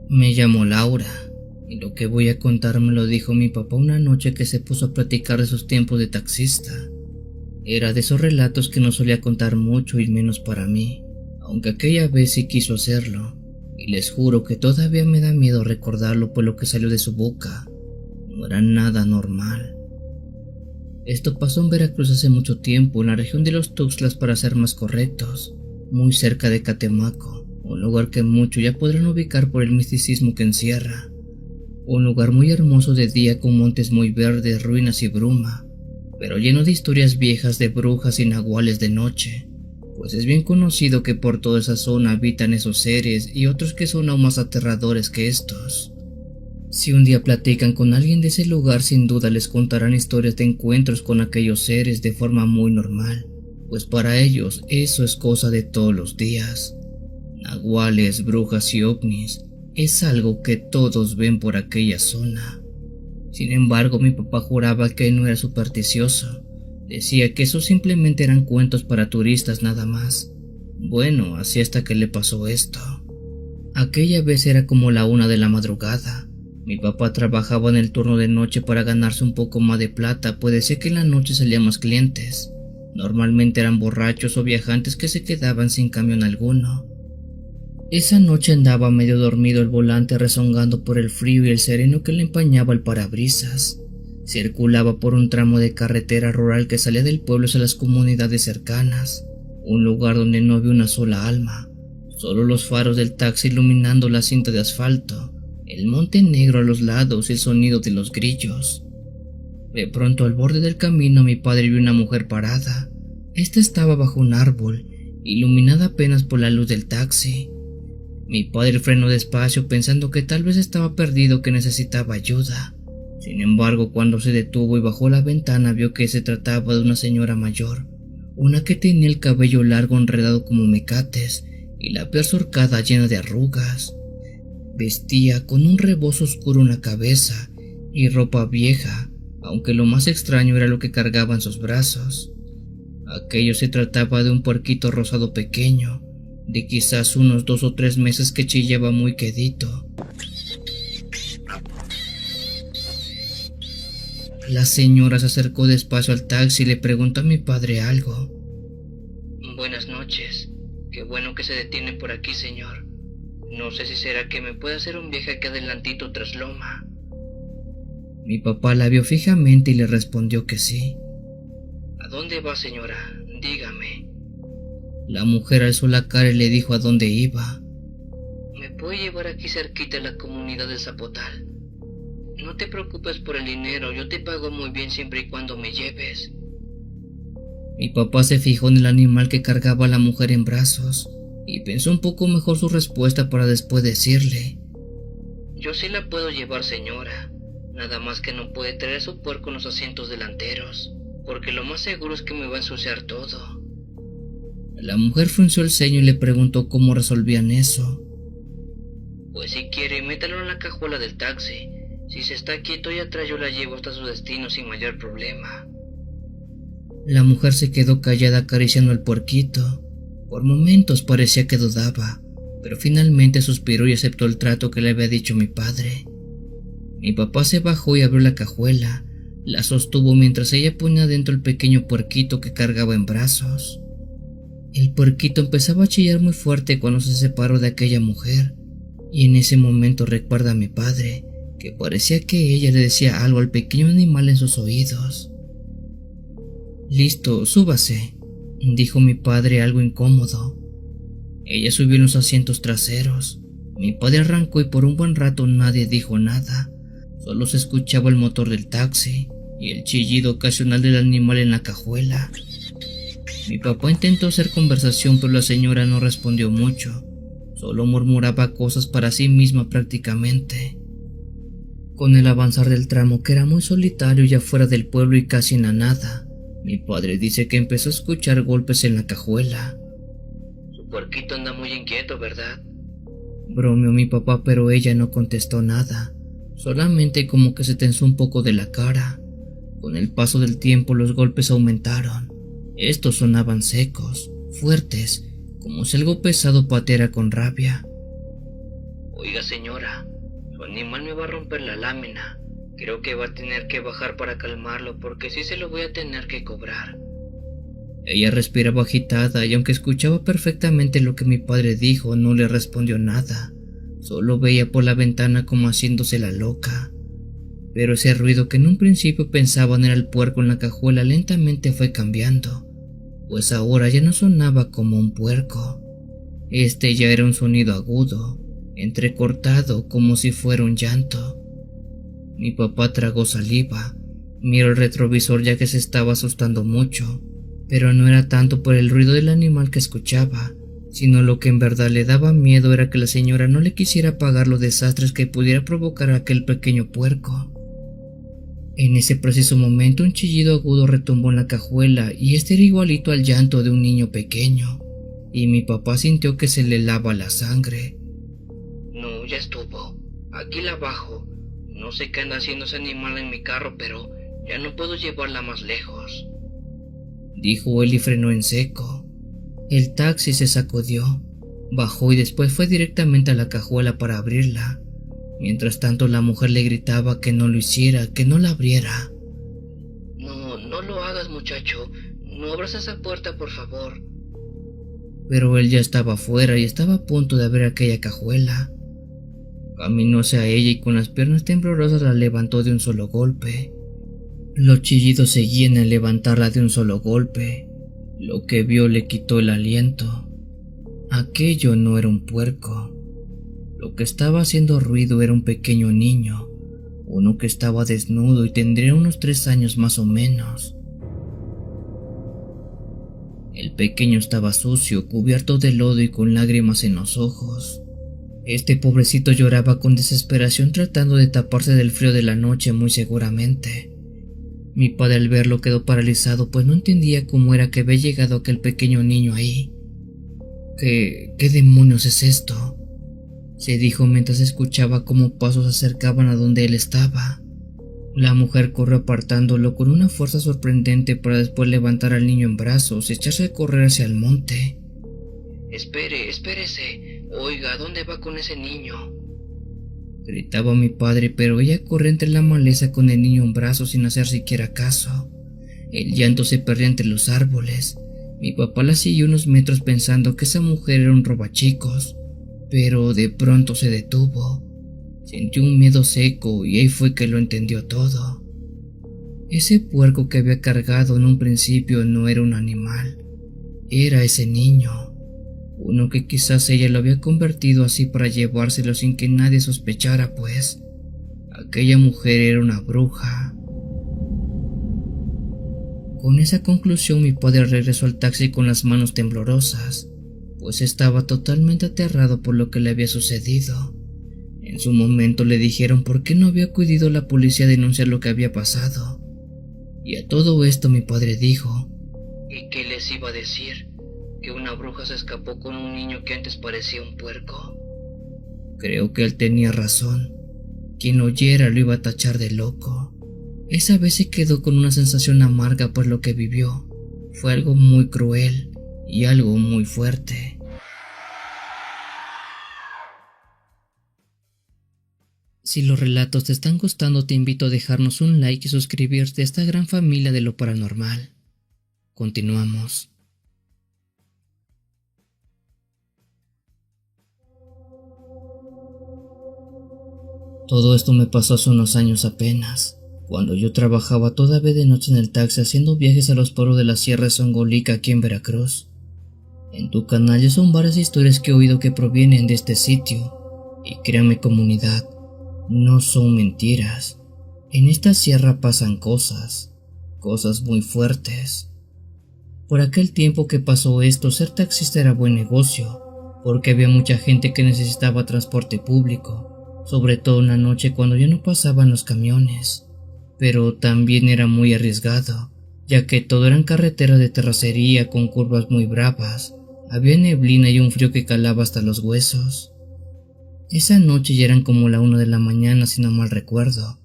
Me llamo Laura, y lo que voy a contar me lo dijo mi papá una noche que se puso a platicar de sus tiempos de taxista. Era de esos relatos que no solía contar mucho y menos para mí, aunque aquella vez sí quiso hacerlo, y les juro que todavía me da miedo recordarlo por lo que salió de su boca. No era nada normal. Esto pasó en Veracruz hace mucho tiempo, en la región de los Tuxtlas para ser más correctos, muy cerca de Catemaco, un lugar que muchos ya podrán ubicar por el misticismo que encierra. Un lugar muy hermoso de día con montes muy verdes, ruinas y bruma, pero lleno de historias viejas de brujas y nahuales de noche, pues es bien conocido que por toda esa zona habitan esos seres y otros que son aún más aterradores que estos. Si un día platican con alguien de ese lugar, sin duda les contarán historias de encuentros con aquellos seres de forma muy normal, pues para ellos eso es cosa de todos los días. Nahuales, brujas y ovnis es algo que todos ven por aquella zona. Sin embargo, mi papá juraba que no era supersticioso. Decía que eso simplemente eran cuentos para turistas nada más. Bueno, así hasta que le pasó esto. Aquella vez era como la 1 de la madrugada. Mi papá trabajaba en el turno de noche para ganarse un poco más de plata, pues decía que en la noche salían más clientes. Normalmente eran borrachos o viajantes que se quedaban sin camión alguno. Esa noche andaba medio dormido el volante rezongando por el frío y el sereno que le empañaba el parabrisas. Circulaba por un tramo de carretera rural que salía del pueblo hacia las comunidades cercanas, un lugar donde no había una sola alma, solo los faros del taxi iluminando la cinta de asfalto, el monte negro a los lados y el sonido de los grillos. De pronto al borde del camino mi padre vio una mujer parada. Esta estaba bajo un árbol, iluminada apenas por la luz del taxi. Mi padre frenó despacio pensando que tal vez estaba perdido, que necesitaba ayuda. Sin embargo, cuando se detuvo y bajó la ventana, vio que se trataba de una señora mayor, una que tenía el cabello largo enredado como mecates y la piel surcada llena de arrugas. Vestía con un rebozo oscuro en la cabeza y ropa vieja, aunque lo más extraño era lo que cargaba en sus brazos. Aquello se trataba de un puerquito rosado pequeño, de quizás unos 2 o 3 meses, que chillaba muy quedito. La señora se acercó despacio al taxi y le preguntó a mi padre algo. Buenas noches. Qué bueno que se detiene por aquí, señor. No sé si será que me puede hacer un viaje aquí adelantito tras Loma. Mi papá la vio fijamente y le respondió que sí. ¿A dónde va, señora? Dígame. La mujer alzó la cara y le dijo a dónde iba. ¿Me puede llevar aquí cerquita a la comunidad del Zapotal? No te preocupes por el dinero, yo te pago muy bien siempre y cuando me lleves. Mi papá se fijó en el animal que cargaba a la mujer en brazos y pensó un poco mejor su respuesta para después decirle: Yo sí la puedo llevar, señora. Nada más que no puede traer su puerco en los asientos delanteros, porque lo más seguro es que me va a ensuciar todo. La mujer frunció el ceño y le preguntó cómo resolvían eso. Pues si quiere, métalo en la cajuela del taxi. Si se está quieto y atrás, yo la llevo hasta su destino sin mayor problema. La mujer se quedó callada acariciando al puerquito. Por momentos parecía que dudaba, pero finalmente suspiró y aceptó el trato que le había dicho mi padre. Mi papá se bajó y abrió la cajuela. La sostuvo mientras ella ponía dentro el pequeño puerquito que cargaba en brazos. El puerquito empezaba a chillar muy fuerte cuando se separó de aquella mujer, y en ese momento recuerda a mi padre que parecía que ella le decía algo al pequeño animal en sus oídos. Listo, súbase, dijo mi padre algo incómodo. Ella subió en los asientos traseros. Mi padre arrancó y por un buen rato nadie dijo nada. Solo se escuchaba el motor del taxi y el chillido ocasional del animal en la cajuela. Mi papá intentó hacer conversación, pero la señora no respondió mucho. Solo murmuraba cosas para sí misma prácticamente. Con el avanzar del tramo, que era muy solitario ya fuera del pueblo y casi en la nada, mi padre dice que empezó a escuchar golpes en la cajuela. Su puerquito anda muy inquieto, ¿verdad? Bromeó mi papá, pero ella no contestó nada, solamente como que se tensó un poco de la cara. Con el paso del tiempo los golpes aumentaron. Estos sonaban secos, fuertes, como si algo pesado pateara con rabia. Oiga señora, su animal me va a romper la lámina. Creo que va a tener que bajar para calmarlo porque sí se lo voy a tener que cobrar. Ella respiraba agitada y aunque escuchaba perfectamente lo que mi padre dijo, no le respondió nada. Solo veía por la ventana como haciéndose la loca. Pero ese ruido que en un principio pensaban era el puerco en la cajuela lentamente fue cambiando, pues ahora ya no sonaba como un puerco. Este ya era un sonido agudo, entrecortado como si fuera un llanto. Mi papá tragó saliva, miró el retrovisor ya que se estaba asustando mucho, pero no era tanto por el ruido del animal que escuchaba, sino lo que en verdad le daba miedo era que la señora no le quisiera pagar los desastres que pudiera provocar aquel pequeño puerco. En ese preciso momento un chillido agudo retumbó en la cajuela y este era igualito al llanto de un niño pequeño, y mi papá sintió que se le helaba la sangre. No, ya estuvo. Aquí la bajo. No sé qué anda haciendo ese animal en mi carro, pero ya no puedo llevarla más lejos, dijo él y frenó en seco. El taxi se sacudió, bajó y después fue directamente a la cajuela para abrirla. Mientras tanto la mujer le gritaba que no lo hiciera, que no la abriera. No, no lo hagas muchacho, no abras esa puerta por favor. Pero él ya estaba afuera y estaba a punto de abrir aquella cajuela. Caminó hacia ella y con las piernas temblorosas la levantó de un solo golpe. Los chillidos seguían al levantarla de un solo golpe. Lo que vio le quitó el aliento. Aquello no era un puerco. Lo que estaba haciendo ruido era un pequeño niño, uno que estaba desnudo y tendría unos 3 años más o menos. El pequeño estaba sucio, cubierto de lodo y con lágrimas en los ojos. Este pobrecito lloraba con desesperación tratando de taparse del frío de la noche muy seguramente. Mi padre al verlo quedó paralizado pues no entendía cómo era que había llegado aquel pequeño niño ahí. ¿Qué demonios es esto?, se dijo mientras escuchaba cómo pasos se acercaban a donde él estaba. La mujer corrió apartándolo con una fuerza sorprendente para después levantar al niño en brazos y echarse a correr hacia el monte. Espérese. Oiga, ¿dónde va con ese niño?, gritaba mi padre, pero ella corrió entre la maleza con el niño en brazos sin hacer siquiera caso. El llanto se perdía entre los árboles. Mi papá la siguió unos metros pensando que esa mujer era un robachicos, pero de pronto se detuvo. Sintió un miedo seco y ahí fue que lo entendió todo. Ese puerco que había cargado en un principio no era un animal, era ese niño, uno que quizás ella lo había convertido así para llevárselo sin que nadie sospechara, pues aquella mujer era una bruja. Con esa conclusión mi padre regresó al taxi con las manos temblorosas, pues estaba totalmente aterrado por lo que le había sucedido. En su momento le dijeron por qué no había acudido la policía a denunciar lo que había pasado. Y a todo esto mi padre dijo: ¿y qué les iba a decir? ¿Que una bruja se escapó con un niño que antes parecía un puerco? Creo que él tenía razón. Quien lo oyera lo iba a tachar de loco. Esa vez se quedó con una sensación amarga por lo que vivió. Fue algo muy cruel y algo muy fuerte. Si los relatos te están gustando, te invito a dejarnos un like y suscribirte a esta gran familia de lo paranormal. Continuamos. Todo esto me pasó hace unos años apenas, cuando yo trabajaba todavía de noche en el taxi haciendo viajes a los pueblos de la Sierra de Songolica aquí en Veracruz. En tu canal ya son varias historias que he oído que provienen de este sitio, y créanme comunidad, no son mentiras. En esta sierra pasan cosas muy fuertes. Por aquel tiempo que pasó esto, ser taxista era buen negocio, porque había mucha gente que necesitaba transporte público, sobre todo en la noche cuando ya no pasaban los camiones. Pero también era muy arriesgado, ya que todo eran carreteras de terracería con curvas muy bravas, había neblina y un frío que calaba hasta los huesos. Esa noche ya eran como la 1 de la mañana si no mal recuerdo.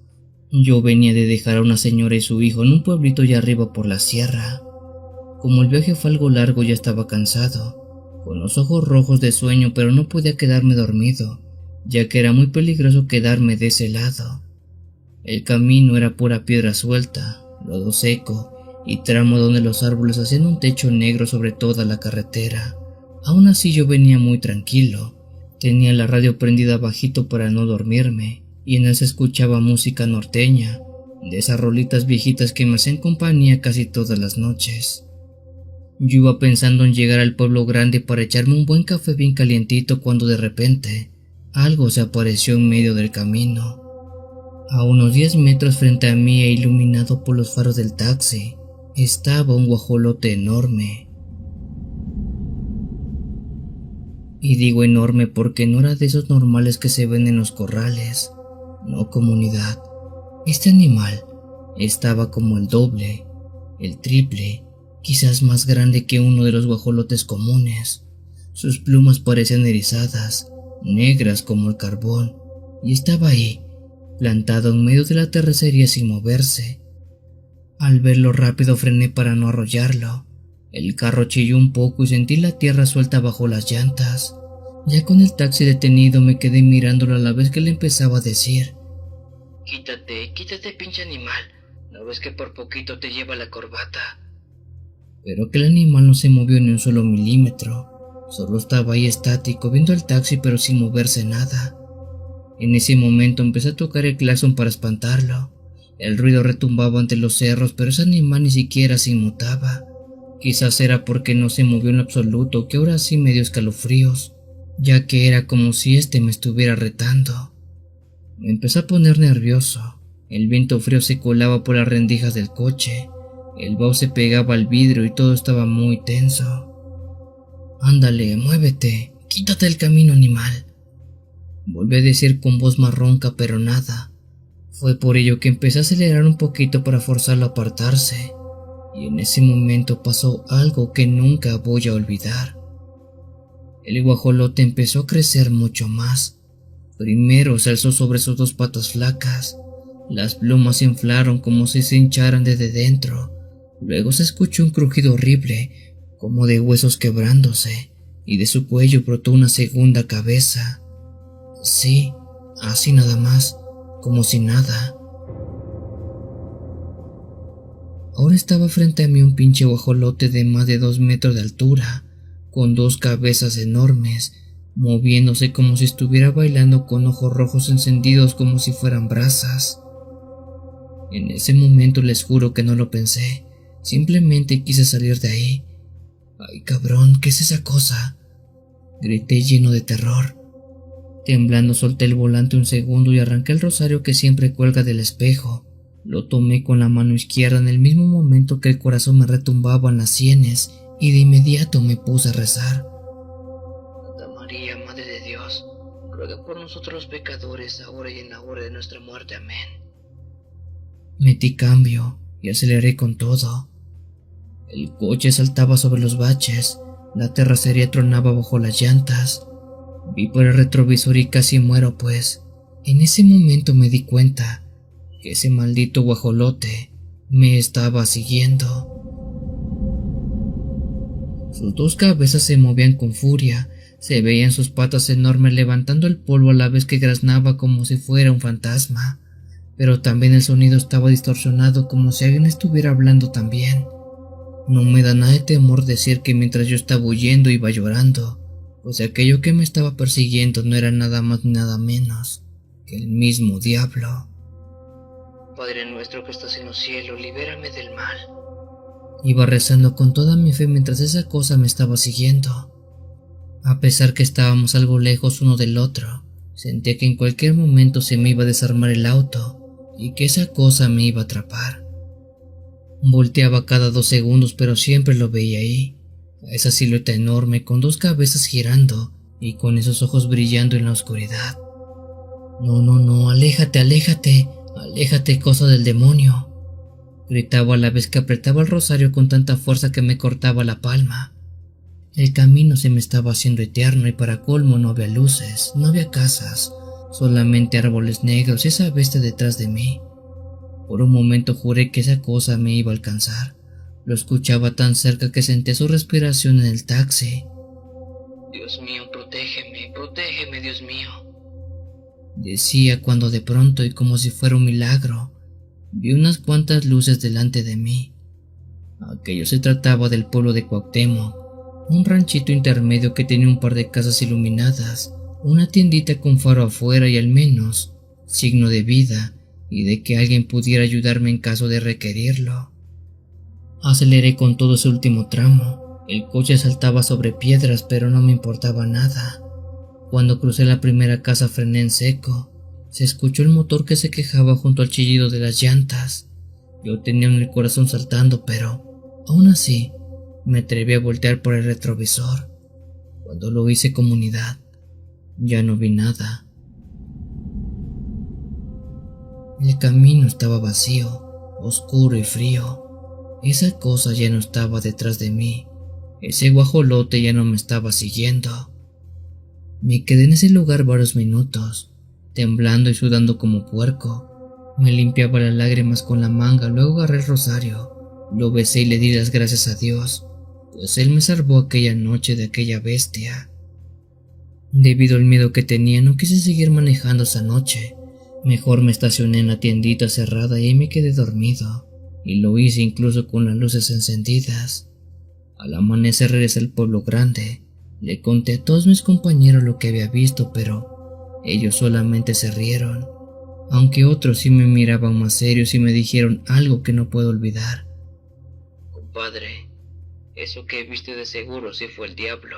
Yo venía de dejar a una señora y su hijo en un pueblito allá arriba por la sierra. Como el viaje fue algo largo, ya estaba cansado, con los ojos rojos de sueño, pero no podía quedarme dormido, ya que era muy peligroso quedarme de ese lado. El camino era pura piedra suelta, lodo seco y tramo donde los árboles hacían un techo negro sobre toda la carretera. Aún así yo venía muy tranquilo. Tenía la radio prendida bajito para no dormirme, y en él se escuchaba música norteña, de esas rolitas viejitas que me hacen compañía casi todas las noches. Yo iba pensando en llegar al pueblo grande para echarme un buen café bien calientito cuando de repente algo se apareció en medio del camino. A unos 10 metros frente a mí e iluminado por los faros del taxi, estaba un guajolote enorme. Y digo enorme porque no era de esos normales que se ven en los corrales, no comunidad. Este animal estaba como el doble, el triple, quizás más grande que uno de los guajolotes comunes. Sus plumas parecían erizadas, negras como el carbón, y estaba ahí, plantado en medio de la terracería sin moverse. Al verlo rápido frené para no arrollarlo. El carro chilló un poco y sentí la tierra suelta bajo las llantas. Ya con el taxi detenido me quedé mirándolo a la vez que le empezaba a decir: Quítate pinche animal, ¿no ves que por poquito te lleva la corbata? Pero que el animal no se movió ni un solo milímetro, solo estaba ahí estático viendo el taxi pero sin moverse nada. En ese momento empecé a tocar el claxon para espantarlo. El ruido retumbaba ante los cerros, pero ese animal ni siquiera se inmutaba. Quizás era porque no se movió en absoluto, que ahora sí me dio escalofríos, ya que era como si me estuviera retando. Me empecé a poner nervioso. El viento frío se colaba por las rendijas del coche. El vaho se pegaba al vidrio y todo estaba muy tenso. «Ándale, muévete, quítate del camino, animal», volví a decir con voz más ronca, pero nada. Fue por ello que empecé a acelerar un poquito para forzarlo a apartarse. Y en ese momento pasó algo que nunca voy a olvidar. El guajolote empezó a crecer mucho más. Primero se alzó sobre sus dos patas flacas. Las plumas se inflaron como si se hincharan desde dentro. Luego se escuchó un crujido horrible, como de huesos quebrándose, y de su cuello brotó una segunda cabeza. Sí, así nada más, como si nada. Ahora estaba frente a mí un pinche guajolote de más de 2 metros de altura, con 2 cabezas enormes, moviéndose como si estuviera bailando con ojos rojos encendidos como si fueran brasas. En ese momento les juro que no lo pensé, simplemente quise salir de ahí. «¡Ay, cabrón! ¿Qué es esa cosa?», grité lleno de terror. Temblando solté el volante un segundo y arranqué el rosario que siempre cuelga del espejo. Lo tomé con la mano izquierda en el mismo momento que el corazón me retumbaba en las sienes y de inmediato me puse a rezar. Santa María, Madre de Dios, ruega por nosotros los pecadores, ahora y en la hora de nuestra muerte. Amén. Metí cambio y aceleré con todo. El coche saltaba sobre los baches, la terracería tronaba bajo las llantas. Vi por el retrovisor y casi muero, pues en ese momento me di cuenta que ese maldito guajolote me estaba siguiendo. Sus 2 cabezas se movían con furia, se veían sus patas enormes levantando el polvo a la vez que graznaba como si fuera un fantasma, pero también el sonido estaba distorsionado como si alguien estuviera hablando también. No me da nada de temor decir que mientras yo estaba huyendo iba llorando, pues aquello que me estaba persiguiendo no era nada más ni nada menos que el mismo diablo. Padre nuestro que estás en los cielos, libérame del mal. Iba rezando con toda mi fe mientras esa cosa me estaba siguiendo. A pesar que estábamos algo lejos uno del otro, sentía que en cualquier momento se me iba a desarmar el auto y que esa cosa me iba a atrapar. Volteaba cada 2 segundos, pero siempre lo veía ahí, a esa silueta enorme con 2 cabezas girando y con esos ojos brillando en la oscuridad. No, aléjate, aléjate. «Aléjate, cosa del demonio», gritaba a la vez que apretaba el rosario con tanta fuerza que me cortaba la palma. El camino se me estaba haciendo eterno y para colmo no había luces, no había casas, solamente árboles negros y esa bestia detrás de mí. Por un momento juré que esa cosa me iba a alcanzar. Lo escuchaba tan cerca que sentía su respiración en el taxi. Dios mío, protégeme, Dios mío. decía cuando de pronto y como si fuera un milagro, vi unas cuantas luces delante de mí. Aquello se trataba del pueblo de Cuauhtémoc, un ranchito intermedio que tenía un par de casas iluminadas, una tiendita con faro afuera y al menos signo de vida y de que alguien pudiera ayudarme en caso de requerirlo. Aceleré con todo ese último tramo. El coche saltaba sobre piedras, pero no me importaba nada. Cuando crucé la primera casa frené en seco. Se escuchó el motor que se quejaba junto al chillido de las llantas. Yo tenía el corazón saltando, pero aún así me atreví a voltear por el retrovisor. Cuando lo hice con unidad, ya no vi nada. El camino estaba vacío, oscuro y frío. Esa cosa ya no estaba detrás de mí. Ese guajolote ya no me estaba siguiendo. Me quedé en ese lugar varios minutos, temblando y sudando como puerco. Me limpiaba las lágrimas con la manga, luego agarré el rosario. Lo besé y le di las gracias a Dios, pues Él me salvó aquella noche de aquella bestia. Debido al miedo que tenía, no quise seguir manejando esa noche. Mejor me estacioné en la tiendita cerrada y ahí me quedé dormido. Y lo hice incluso con las luces encendidas. Al amanecer regresé al pueblo grande. Le conté a todos mis compañeros lo que había visto, pero ellos solamente se rieron, aunque otros sí me miraban más serios y me dijeron algo que no puedo olvidar. Compadre, eso que viste de seguro sí fue el diablo.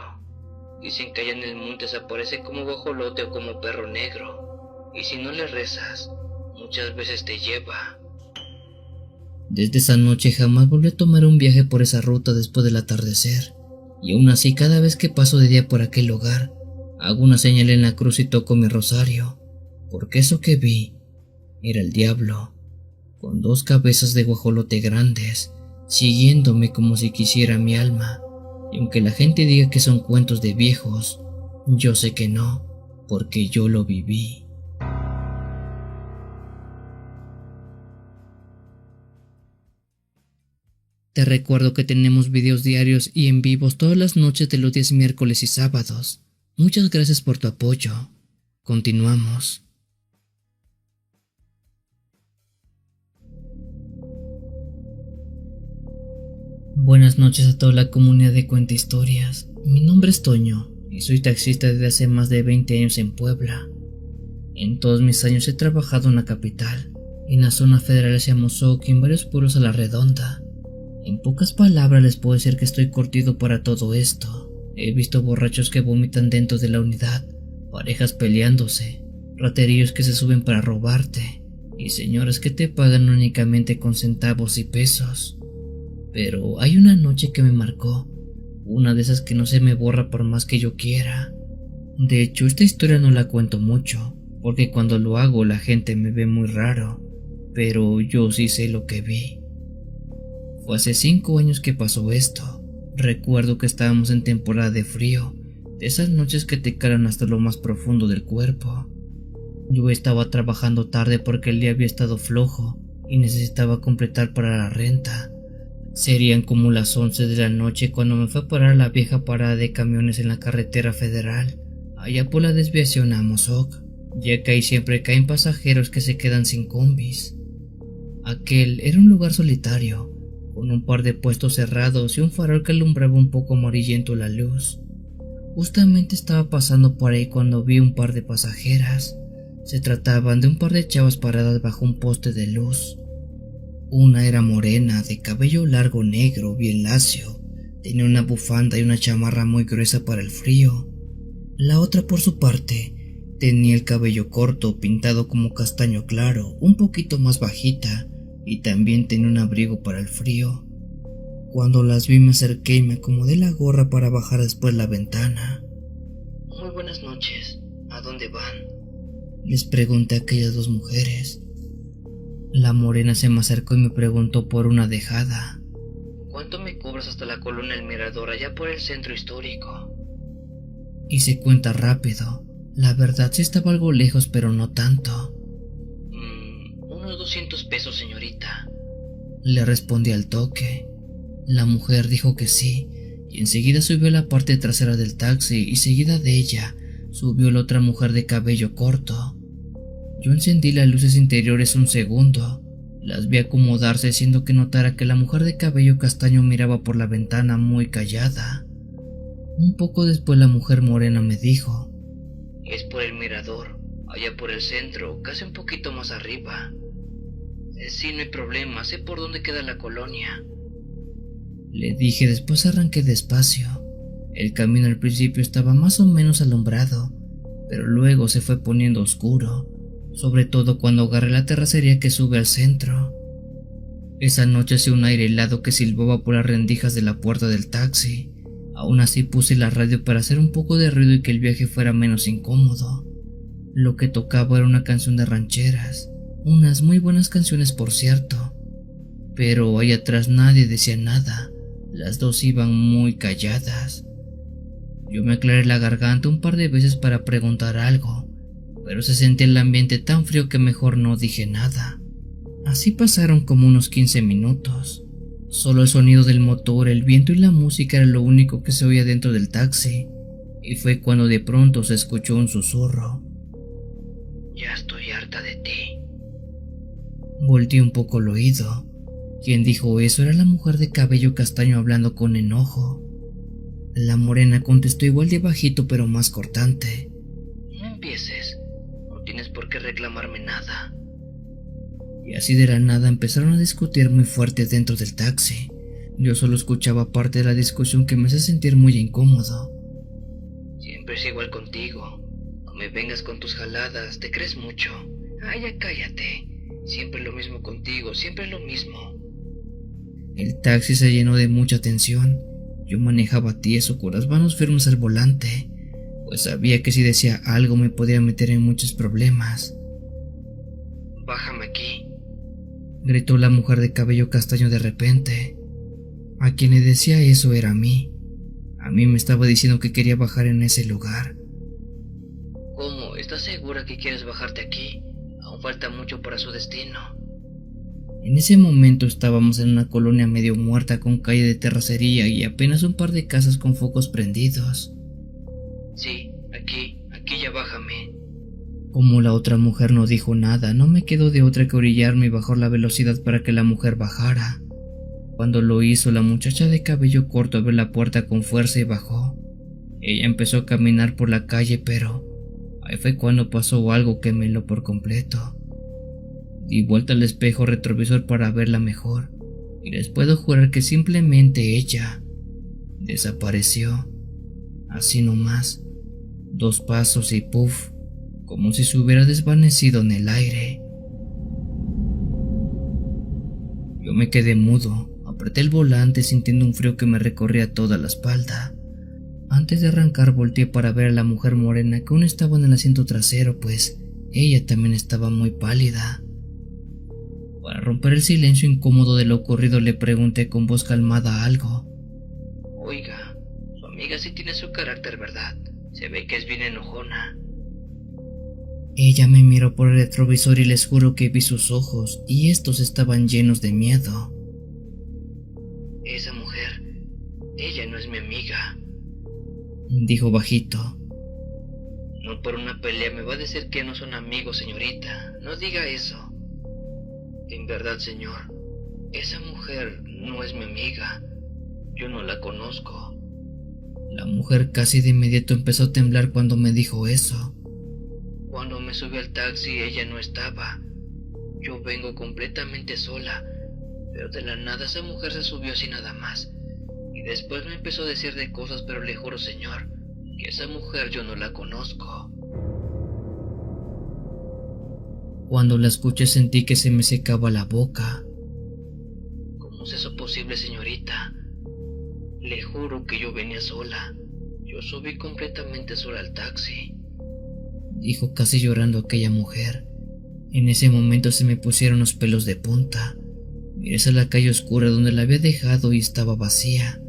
Dicen que allá en el monte se aparece como guajolote o como perro negro, y si no le rezas, muchas veces te lleva. Desde esa noche jamás volví a tomar un viaje por esa ruta después del atardecer, y aún así cada vez que paso de día por aquel lugar, hago una señal en la cruz y toco mi rosario, porque eso que vi era el diablo, con dos cabezas de guajolote grandes, siguiéndome como si quisiera mi alma, y aunque la gente diga que son cuentos de viejos, yo sé que no, porque yo lo viví. Te recuerdo que tenemos videos diarios y en vivos todas las noches de los días miércoles y sábados. Muchas gracias por tu apoyo. Continuamos. Buenas noches a toda la comunidad de Cuenta Historias. Mi nombre es Toño y soy taxista desde hace más de 20 años en Puebla. En todos mis años he trabajado en la capital, en la zona federal hacia Mozoc y en varios pueblos a la redonda. En pocas palabras les puedo decir que estoy curtido para todo esto. He visto borrachos que vomitan dentro de la unidad, parejas peleándose, raterillos que se suben para robarte y señoras que te pagan únicamente con centavos y pesos. Pero hay una noche que me marcó, una de esas que no se me borra por más que yo quiera. De hecho, esta historia no la cuento mucho, porque cuando lo hago la gente me ve muy raro, pero yo sí sé lo que vi. Fue hace 5 años que pasó esto. Recuerdo que estábamos en temporada de frío, de esas noches que te calan hasta lo más profundo del cuerpo. Yo estaba trabajando tarde porque el día había estado flojo y necesitaba completar para la renta. Serían como las 11 de la noche cuando me fue a parar la vieja parada de camiones en la carretera federal, allá por la desviación a Mozoc, ya que ahí siempre caen pasajeros que se quedan sin combis. Aquel era un lugar solitario, con un par de puestos cerrados y un farol que alumbraba un poco amarillento la luz. Justamente estaba pasando por ahí cuando vi un par de pasajeras. Se trataban de un par de chavas paradas bajo un poste de luz. Una era morena, de cabello largo negro, bien lacio. Tenía una bufanda y una chamarra muy gruesa para el frío. La otra, por su parte, tenía el cabello corto, pintado como castaño claro, un poquito más bajita, y también tenía un abrigo para el frío. Cuando las vi me acerqué y me acomodé la gorra para bajar después la ventana. Muy buenas noches. ¿A dónde van? Les pregunté a aquellas dos mujeres. La morena se me acercó y me preguntó por una dejada. ¿Cuánto me cobras hasta la colonia El Mirador, allá por el centro histórico? Hice cuenta rápido. La verdad sí estaba algo lejos, pero no tanto. Unos 200 pesos, señorita. Le respondí al toque. La mujer dijo que sí, y enseguida subió a la parte trasera del taxi y seguida de ella subió la otra mujer de cabello corto. Yo encendí las luces interiores un segundo. Las vi acomodarse, haciendo que notara que la mujer de cabello castaño miraba por la ventana muy callada. Un poco después la mujer morena me dijo: es por el mirador, allá por el centro, casi un poquito más arriba. Sí, no hay problema, sé por dónde queda la colonia. Le dije. Después arranqué despacio. El camino al principio estaba más o menos alumbrado, pero luego se fue poniendo oscuro, sobre todo cuando agarré la terracería que sube al centro. Esa noche hacía un aire helado que silbaba por las rendijas de la puerta del taxi. Aún así puse la radio para hacer un poco de ruido y que el viaje fuera menos incómodo. Lo que tocaba era una canción de rancheras, unas muy buenas canciones por cierto, pero ahí atrás nadie decía nada, las dos iban muy calladas. Yo me aclaré la garganta un par de veces para preguntar algo, pero se sentía el ambiente tan frío que mejor no dije nada. Así pasaron como unos 15 minutos. Solo el sonido del motor, el viento y la música era lo único que se oía dentro del taxi, y fue cuando de pronto se escuchó un susurro. Ya estoy harta de ti. Volteé un poco el oído. Quien dijo eso era la mujer de cabello castaño hablando con enojo. La morena contestó igual de bajito pero más cortante. No empieces, no tienes por qué reclamarme nada. Y así de la nada empezaron a discutir muy fuerte dentro del taxi. Yo solo escuchaba parte de la discusión que me hacía sentir muy incómodo. Siempre es igual contigo. No me vengas con tus jaladas, te crees mucho. Ay, ya cállate. Siempre lo mismo contigo, siempre lo mismo. El taxi se llenó de mucha tensión. Yo manejaba tieso con las manos firmes al volante, pues sabía que si decía algo me podía meter en muchos problemas. Bájame aquí, gritó la mujer de cabello castaño de repente. A quien le decía eso era a mí. A mí me estaba diciendo que quería bajar en ese lugar. ¿Cómo? ¿Estás segura que quieres bajarte aquí? Aún falta mucho para su destino. En ese momento estábamos en una colonia medio muerta con calle de terracería y apenas un par de casas con focos prendidos. Sí, aquí ya bájame. Como la otra mujer no dijo nada, no me quedó de otra que orillarme y bajar la velocidad para que la mujer bajara. Cuando lo hizo, la muchacha de cabello corto abrió la puerta con fuerza y bajó. Ella empezó a caminar por la calle, pero ahí fue cuando pasó algo que me heló por completo. Di vuelta al espejo retrovisor para verla mejor, y les puedo jurar que simplemente ella desapareció. Así nomás, 2 pasos y puff, como si se hubiera desvanecido en el aire. Yo me quedé mudo, apreté el volante sintiendo un frío que me recorría toda la espalda. Antes de arrancar volteé para ver a la mujer morena que aún estaba en el asiento trasero, pues ella también estaba muy pálida. Para romper el silencio incómodo de lo ocurrido le pregunté con voz calmada algo. Oiga, su amiga sí tiene su carácter, ¿verdad? Se ve que es bien enojona. Ella me miró por el retrovisor y les juro que vi sus ojos y estos estaban llenos de miedo. Esa mujer, ella no es mi amiga, dijo bajito. No por una pelea me va a decir que no son amigos, señorita. No diga eso. En verdad, señor, esa mujer no es mi amiga. Yo no la conozco. La mujer casi de inmediato empezó a temblar cuando me dijo eso. Cuando me subí al taxi ella no estaba. Yo vengo completamente sola, pero de la nada esa mujer se subió así nada más. Y después me empezó a decir de cosas, pero le juro, señor, que esa mujer yo no la conozco. Cuando la escuché sentí que se me secaba la boca. ¿Cómo es eso posible, señorita? Le juro que yo venía sola. Yo subí completamente sola al taxi, dijo casi llorando aquella mujer. En ese momento se me pusieron los pelos de punta. Miré hacia la calle oscura donde la había dejado y estaba vacía.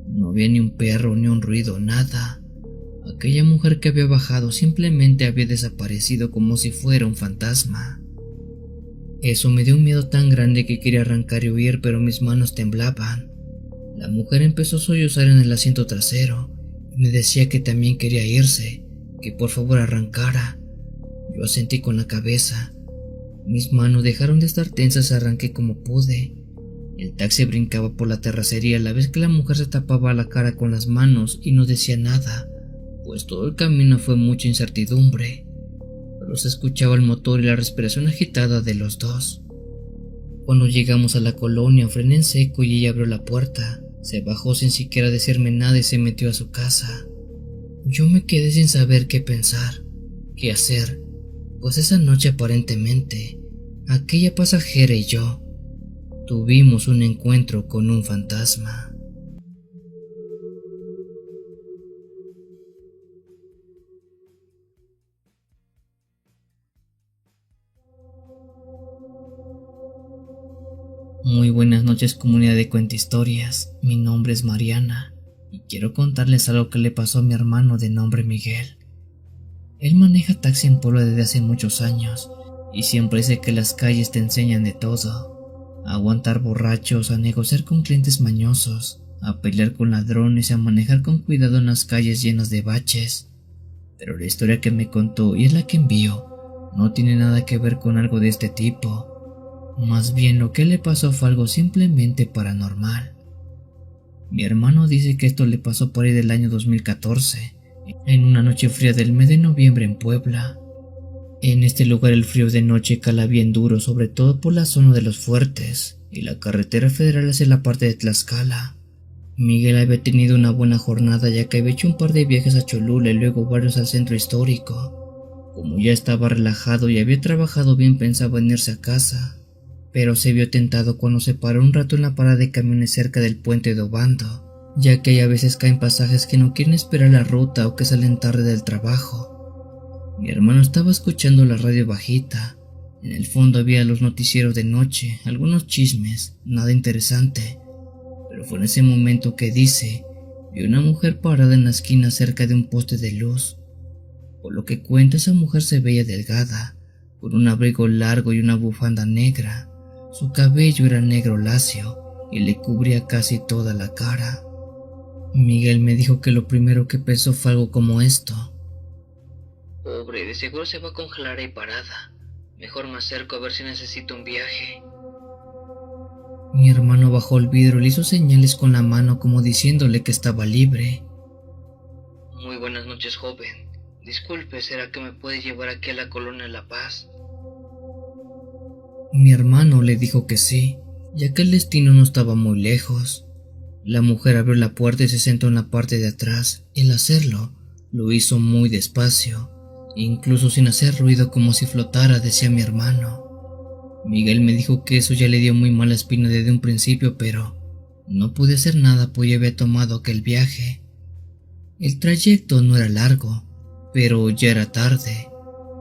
No había ni un perro, ni un ruido, nada. Aquella mujer que había bajado simplemente había desaparecido como si fuera un fantasma. Eso me dio un miedo tan grande que quería arrancar y huir, pero mis manos temblaban. La mujer empezó a sollozar en el asiento trasero y me decía que también quería irse, que por favor arrancara. Yo asentí con la cabeza. Mis manos dejaron de estar tensas, arranqué como pude. El taxi brincaba por la terracería a la vez que la mujer se tapaba la cara con las manos y no decía nada, pues todo el camino fue mucha incertidumbre. Pero se escuchaba el motor y la respiración agitada de los dos. Cuando llegamos a la colonia, frené en seco y ella abrió la puerta. Se bajó sin siquiera decirme nada y se metió a su casa. Yo me quedé sin saber qué pensar, qué hacer, pues esa noche aparentemente, aquella pasajera y yo tuvimos un encuentro con un fantasma. Muy buenas noches, comunidad de Cuentahistorias. Mi nombre es Mariana y quiero contarles algo que le pasó a mi hermano de nombre Miguel. Él maneja taxi en Puebla desde hace muchos años y siempre dice que las calles te enseñan de todo. A aguantar borrachos, a negociar con clientes mañosos, a pelear con ladrones y a manejar con cuidado en las calles llenas de baches. Pero la historia que me contó y es la que envío no tiene nada que ver con algo de este tipo. Más bien lo que le pasó fue algo simplemente paranormal. Mi hermano dice que esto le pasó por ahí del año 2014, en una noche fría del mes de noviembre en Puebla. En este lugar el frío de noche cala bien duro, sobre todo por la zona de los fuertes y la carretera federal hacia la parte de Tlaxcala. Miguel había tenido una buena jornada ya que había hecho un par de viajes a Cholula y luego varios al centro histórico. Como ya estaba relajado y había trabajado bien, pensaba en irse a casa, pero se vio tentado cuando se paró un rato en la parada de camiones cerca del puente de Obando, ya que a veces caen pasajes que no quieren esperar la ruta o que salen tarde del trabajo. Mi hermano estaba escuchando la radio bajita. En el fondo había los noticieros de noche, algunos chismes, nada interesante. Pero fue en ese momento que dice, vio una mujer parada en la esquina cerca de un poste de luz. Por lo que cuenta, esa mujer se veía delgada, con un abrigo largo y una bufanda negra. Su cabello era negro lacio y le cubría casi toda la cara. Miguel me dijo que lo primero que pensó fue algo como esto. Pobre, de seguro se va a congelar ahí parada. Mejor me acerco a ver si necesito un viaje. Mi hermano bajó el vidrio y le hizo señales con la mano como diciéndole que estaba libre. Muy buenas noches, joven. Disculpe, ¿será que me puede llevar aquí a la colonia La Paz? Mi hermano le dijo que sí, ya que el destino no estaba muy lejos. La mujer abrió la puerta y se sentó en la parte de atrás. Al hacerlo, lo hizo muy despacio, incluso sin hacer ruido, como si flotara, decía mi hermano. Miguel me dijo que eso ya le dio muy mala espina desde un principio, pero no pude hacer nada pues ya había tomado aquel viaje. El trayecto no era largo, pero ya era tarde.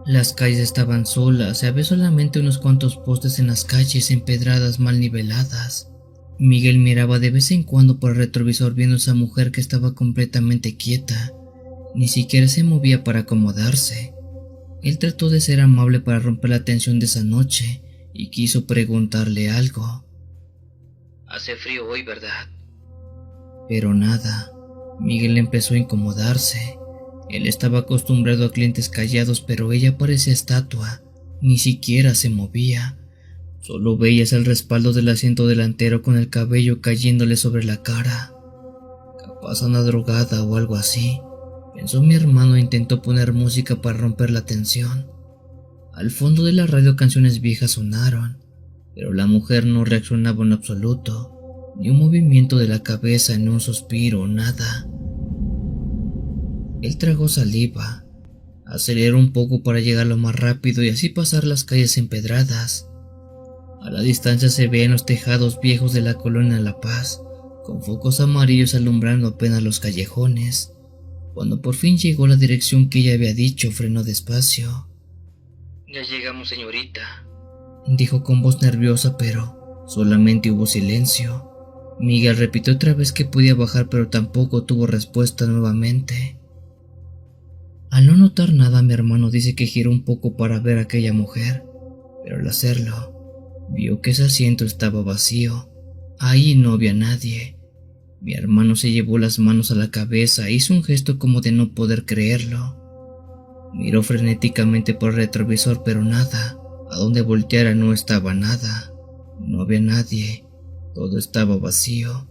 Las calles estaban solas y había solamente unos cuantos postes en las calles empedradas mal niveladas. Miguel miraba de vez en cuando por el retrovisor viendo a esa mujer que estaba completamente quieta. Ni siquiera se movía para acomodarse. Él trató de ser amable para romper la tensión de esa noche y quiso preguntarle algo. Hace frío hoy, ¿verdad? Pero nada. Miguel empezó a incomodarse. Él estaba acostumbrado a clientes callados, pero ella parecía estatua. Ni siquiera se movía. Solo veías el respaldo del asiento delantero con el cabello cayéndole sobre la cara. Capaz una drogada o algo así, pensó mi hermano e intentó poner música para romper la tensión. Al fondo de la radio canciones viejas sonaron, pero la mujer no reaccionaba en absoluto, ni un movimiento de la cabeza, ni un suspiro, nada. Él tragó saliva, aceleró un poco para llegar lo más rápido y así pasar las calles empedradas. A la distancia se veían los tejados viejos de la colonia La Paz, con focos amarillos alumbrando apenas los callejones. Cuando por fin llegó a la dirección que ella había dicho, frenó despacio. Ya llegamos, señorita, dijo con voz nerviosa, pero solamente hubo silencio. Miguel repitió otra vez que podía bajar, pero tampoco tuvo respuesta nuevamente. Al no notar nada, mi hermano dice que giró un poco para ver a aquella mujer, pero al hacerlo, vio que ese asiento estaba vacío. Ahí no había nadie. Mi hermano se llevó las manos a la cabeza e hizo un gesto como de no poder creerlo. Miró frenéticamente por el retrovisor, pero nada. A donde volteara no estaba nada. No había nadie. Todo estaba vacío.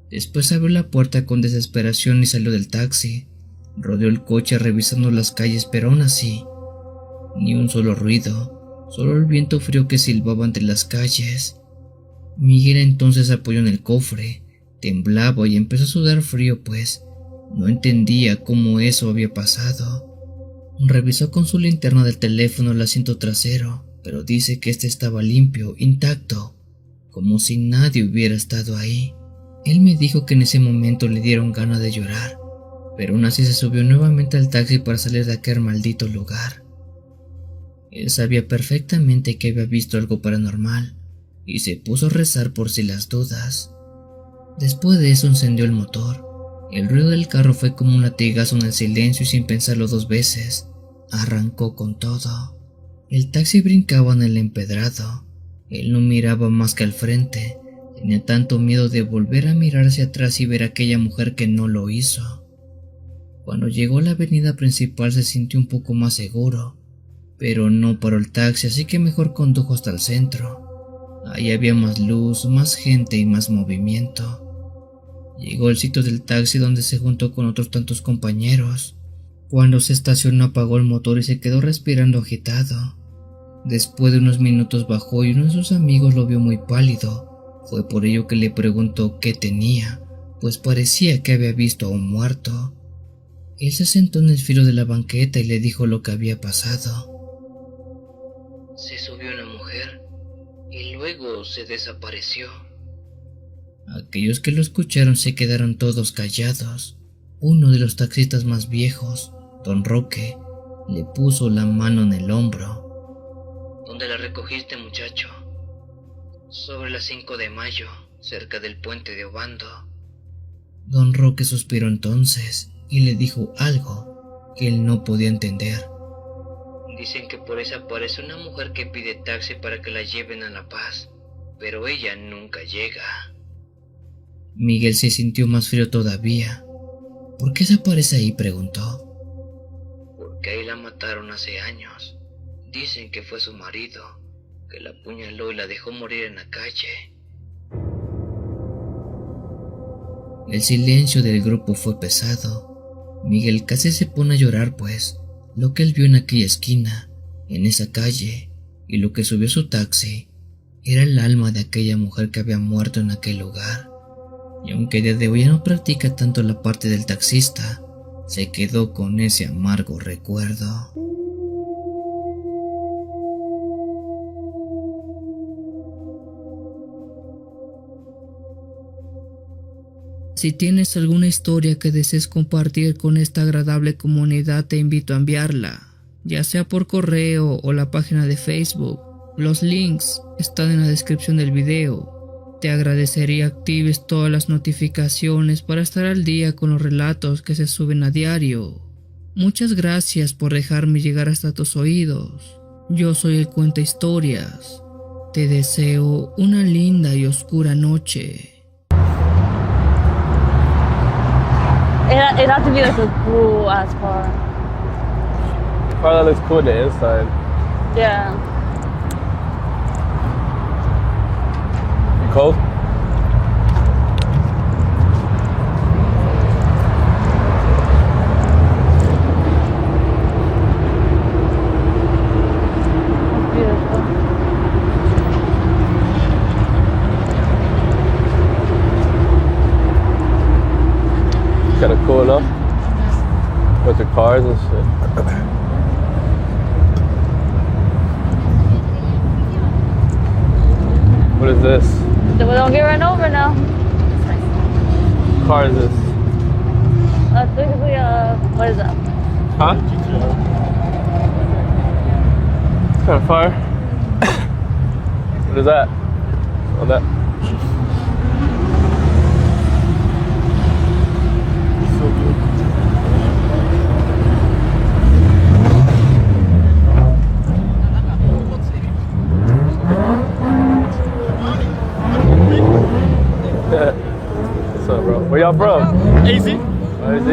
Después abrió la puerta con desesperación y salió del taxi. Rodeó el coche revisando las calles, pero aún así, ni un solo ruido, solo el viento frío que silbaba entre las calles. Miguel entonces se apoyó en el cofre, temblaba y empezó a sudar frío, pues no entendía cómo eso había pasado. Revisó con su linterna del teléfono el asiento trasero, pero dice que este estaba limpio, intacto, como si nadie hubiera estado ahí. Él me dijo que en ese momento le dieron ganas de llorar, pero aún así se subió nuevamente al taxi para salir de aquel maldito lugar. Él sabía perfectamente que había visto algo paranormal y se puso a rezar por si las dudas. Después de eso encendió el motor. El ruido del carro fue como un latigazo en el silencio y sin pensarlo dos veces, arrancó con todo. El taxi brincaba en el empedrado. Él no miraba más que al frente. Tenía tanto miedo de volver a mirar hacia atrás y ver a aquella mujer que no lo hizo. Cuando llegó a la avenida principal se sintió un poco más seguro, pero no paró el taxi, así que mejor condujo hasta el centro. Ahí había más luz, más gente y más movimiento. Llegó al sitio del taxi donde se juntó con otros tantos compañeros. Cuando se estacionó apagó el motor y se quedó respirando agitado. Después de unos minutos bajó y uno de sus amigos lo vio muy pálido. Fue por ello que le preguntó qué tenía, pues parecía que había visto a un muerto. Él se sentó en el filo de la banqueta y le dijo lo que había pasado. Se subió una mujer y luego se desapareció. Aquellos que lo escucharon se quedaron todos callados. Uno de los taxistas más viejos, Don Roque, le puso la mano en el hombro. ¿Dónde la recogiste, muchacho? Sobre las 5 de mayo, cerca del puente de Obando. Don Roque suspiró entonces y le dijo algo que él no podía entender. Dicen que por eso aparece una mujer que pide taxi para que la lleven a La Paz, pero ella nunca llega. Miguel se sintió más frío todavía. ¿Por qué se aparece ahí?, preguntó. Porque ahí la mataron hace años. Dicen que fue su marido, que la apuñaló y la dejó morir en la calle. El silencio del grupo fue pesado. Miguel casi se pone a llorar, pues lo que él vio en aquella esquina, en esa calle, y lo que subió a su taxi, era el alma de aquella mujer que había muerto en aquel lugar. Y aunque desde hoy ya no practica tanto la parte del taxista, se quedó con ese amargo recuerdo. Si tienes alguna historia que desees compartir con esta agradable comunidad, te invito a enviarla, ya sea por correo o la página de Facebook. Los links están en la descripción del video. Te agradecería actives todas las notificaciones para estar al día con los relatos que se suben a diario. Muchas gracias por dejarme llegar hasta tus oídos. Yo soy el Cuenta Historias. Te deseo una linda y oscura noche. It had to be like a cool ass car. Car that looks cool on the inside. Yeah. You cold? Beautiful. Kind of cool enough. With the cars and shit. What is this? So we don't get run over now. What car is this? That's basically what is that? Huh? It's kind of fire. What is that? Oh, that. What's up, bro? Where y'all from? AZ. AZ?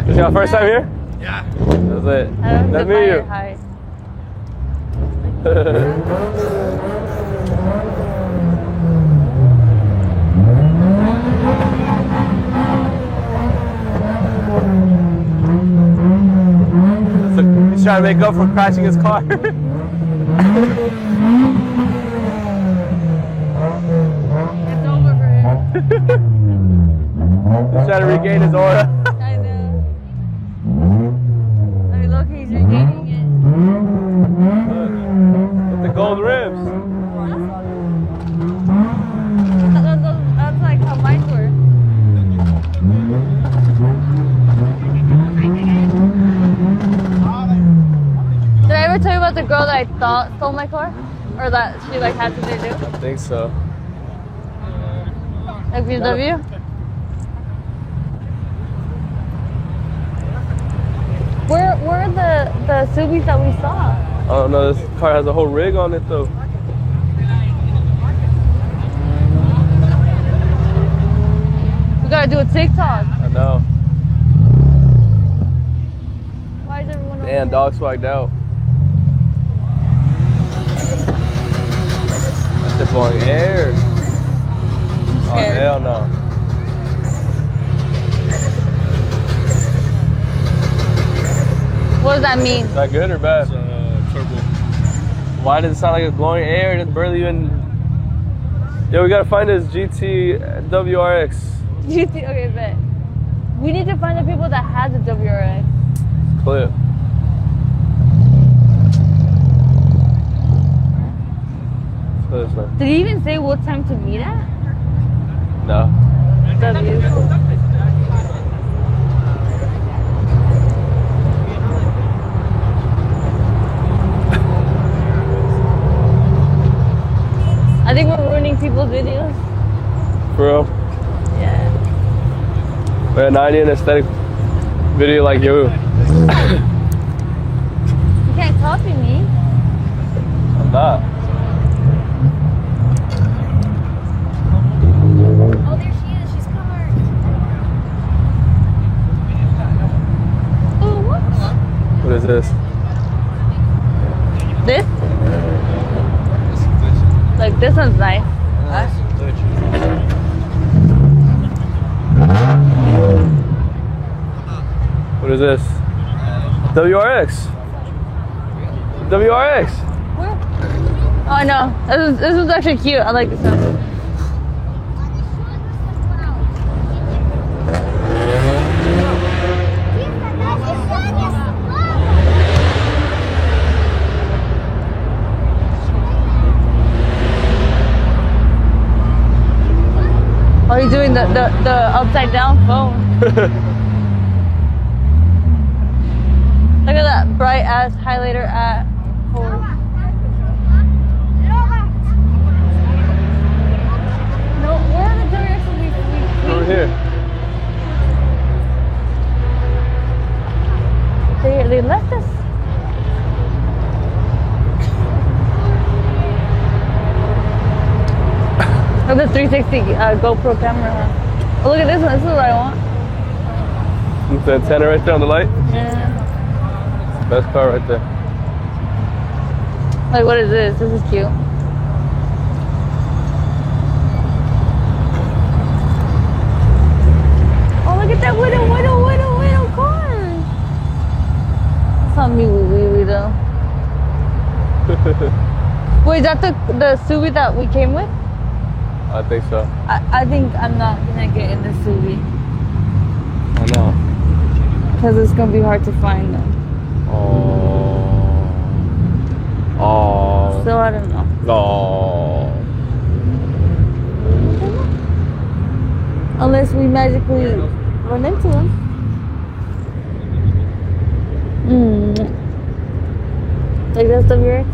Is your first time here? Yeah. That's it. Nice to meet you. Hi. He's trying to make up for crashing his car. He's It's over for him. trying to regain his aura. I know. I mean, look, he's regaining it. With the gold rims. That's like how mine were. Did I ever tell you about the girl that I thought stole my car? Or that she like had something to do? I think so. Like BMW? Where are the Subis that we saw? I don't know, this car has a whole rig on it though. We gotta do a TikTok. I know. Why is everyone Damn, dog swagged out. That's blowing air. Oh, scared? hell no. What does that mean? Is that good or bad? Turbo. Why does it sound like it's blowing air? It's barely even. Yo, we gotta find this GT WRX. Okay, bet. We need to find the people that had the WRX. Clip. So it's like, Did he even say what time to meet at? no. W. I think we're ruining people's videos. For real. Yeah. But 90 an aesthetic video like you. You can't copy me. I'm not. Oh, there she is. She's covered. Oh, what? What is this? This? Like, this one's nice. What is this? WRX. WRX. Where? Oh, no. This was actually cute. I like this one. Oh, he's doing the upside down phone. Look at that bright ass highlighter at home. No, where are the directions we Over here. They left us. Oh, the 360 GoPro camera. Oh, look at this one. This is what I want. It's the antenna right there on the light. Yeah. Best car right there. Like, what is this? This is cute. Oh, look at that widow car. It's not me, wee though. Wait, is that the Subi that we came with? I think so. I think I'm not gonna get in the Subi I know. because it's gonna be hard to find them. Oh. So I don't know. Oh. Unless we magically run into them. Like that's WRX.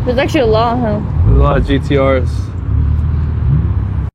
There's actually a lot, huh? There's a lot of GTRs.